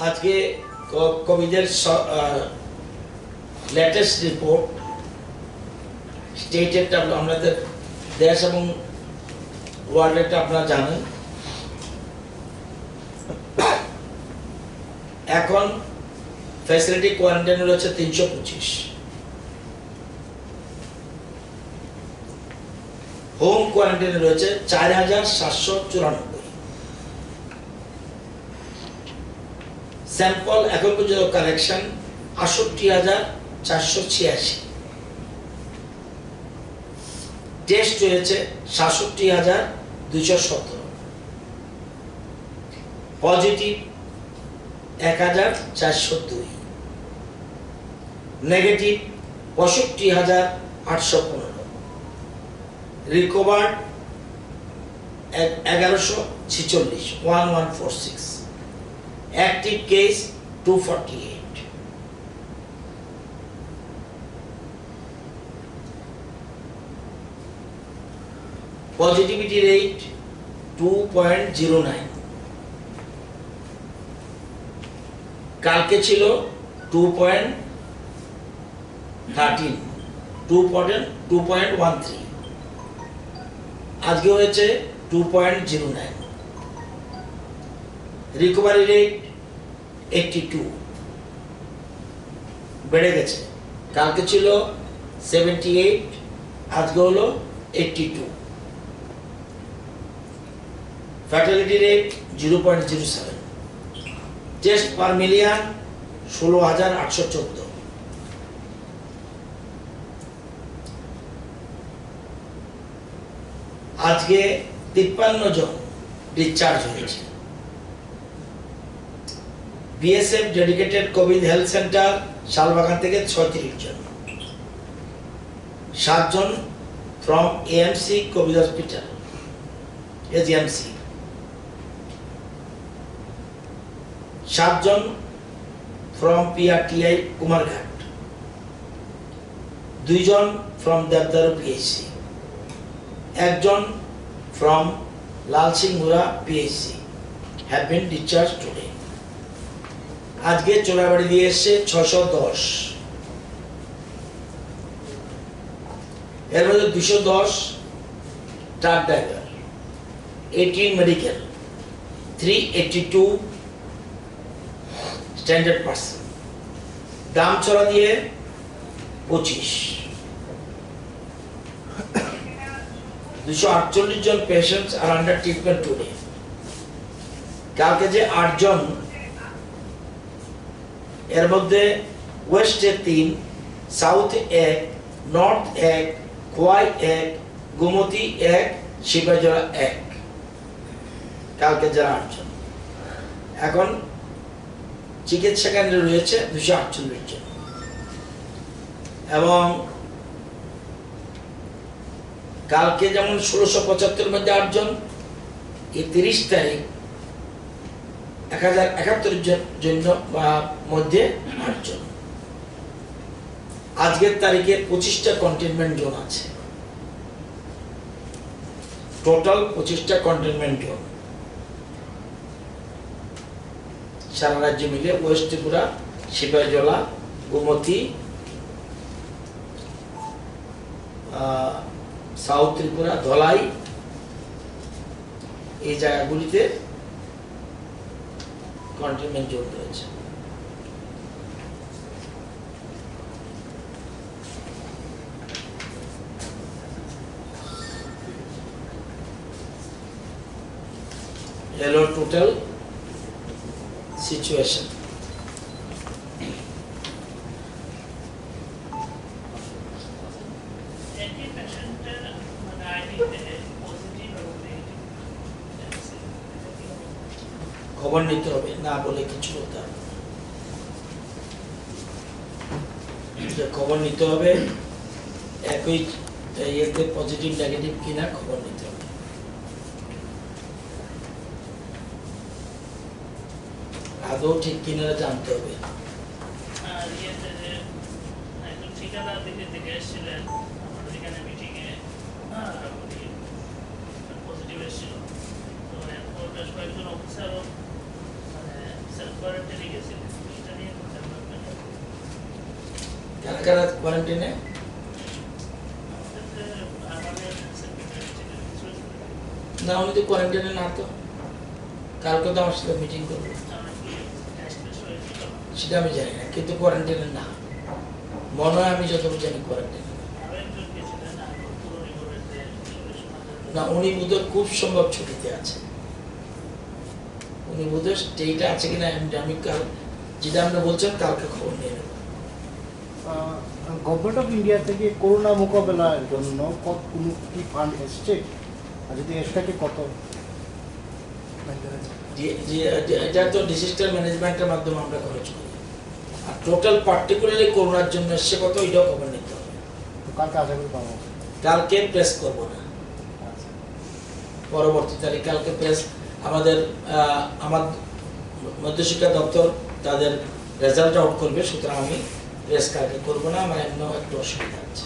আজকে কোভিডের latest report stated আমাদের দেশ এবং ওয়ার্ল্ডেরটা আপনারা জানেন। এখন ফ্যাসিলিটি কোয়ারেন্টাইন রয়েছে 325, হোম কোয়ারেন্টাইন রয়েছে 4794, স্যাম্পল এখন পর্যন্ত কালেকশন 68,486, টেস্ট হয়েছে 67,217, positive 1,402, negative 65,815, recovered 1146, 1146, active case 248। Positivity rate 2.09, কালকে ছিল 2.13, 2.13, আজকে হয়েছে 2.09। রিকভারি রেট 82, বেড়ে গেছে, কালকে ছিল 78, আজকে হলো 82। Fatality rate 0.07, test per million 16,814, আজকে 53 জন ডিসচার্জ হয়েছে। BSF dedicated Covid health centre Salbagan থেকে 36 জন, 7 জন from AMC Covid hospital AGMC, 7 জন ফ্রম পিআরটিআই কুমারঘাট, 2 জন ফ্রম দেবদারু পিএইচসি, 1 জন from Lalsinghura PHC have been discharge today. আজকে চোরাবাড়ি দিয়ে এসছে 610, এর মধ্যে 210 truck driver, 18 medical, 382 standard person. Damchhara দিয়ে 25, 248 জন পেশেন্টস আর আন্ডার ট্রিটমেন্ট টুডে। কালকে যে 8 জন, এর মধ্যে ওয়েস্টে 3, সাউথে 1, নর্থ 1, খোয়াই 1, গোমতী 1, সিপাহীজলা 1, কালকে যারা 8 জন। এখন চিকিৎসা কেন্দ্রে রয়েছে 248 জন, এবং কালকে যেমন 1675 মধ্যে 8 জন, এই 30 তারিখ 1071 জন্য মধ্যে 8 জন। আজকের তারিখে 25টা কন্টেনমেন্ট জোন আছে, টোটাল 25টা কন্টেনমেন্ট জোন সারা রাজ্য মিলে। ওয়েস্ট ত্রিপুরা, সিপাহীজলা, গোমতী, সাউথ ত্রিপুরা, ধলাই, এই জায়গাগুলিতে কন্টেনমেন্ট জোন রয়েছে। এলো টোটাল সিচুয়েশন। খবর নিতে হবে, না বলে কিছু হতে হবে, খবর নিতে হবে। একই ইয়েতে পজিটিভ নেগেটিভ কিনা খবর নিতে হবে। আদৌ ঠিক কিনা জানতে হবে। ঠিকাদার দিকে থেকে এসেছিলেন আমাদের এখানে মিটিংয়ে, পজিটিভ এসেছিল। তো বেশ কয়েকজন অফিসারও মানে সেলফ কোয়ারেন্টাইনে কারা কারা কোয়ারেন্টাইনে? না, উনি তো কোয়ারেন্টাইনে না তো। কালকে তো আমার সাথে মিটিং করবো, সেটা আমি জানি না, কিন্তু কোয়ারেন্টাইনে না মনে হয়, আমি যতটুকু জানি কোয়ারেন্টাইনে না। উনি বোধহয় খুব সম্ভব ছুটিতে আছে, উনি বোধহয় স্টেটা আছে কিনা আমি কাল, যেটা আপনি বলছেন কালকে খবর নিয়ে নেব। গভর্নমেন্ট অফ ইন্ডিয়া থেকে করোনা মোকাবেলার জন্য কোনো কি ফান্ড এসছে, আর যদি এসে থাকে কত? এটা তো ডিজাস্টার ম্যানেজমেন্টের মাধ্যমে আমরা খরচ করি, আর টোটাল পার্টিকুলারলি করোনার জন্য এসছে কত, এটাও খবর নিতে হবে। কালকে আশা করি পাবো। কালকে প্রেস করবো না, আচ্ছা। পরবর্তী তারিখ কালকে প্রেস আমাদের আমার মধ্যশিক্ষা দপ্তর তাদের রেজাল্ট আউট করবে, সুতরাং আমি প্রেস কালকে করবো না, আমার এমন একটু অসুবিধা আছে।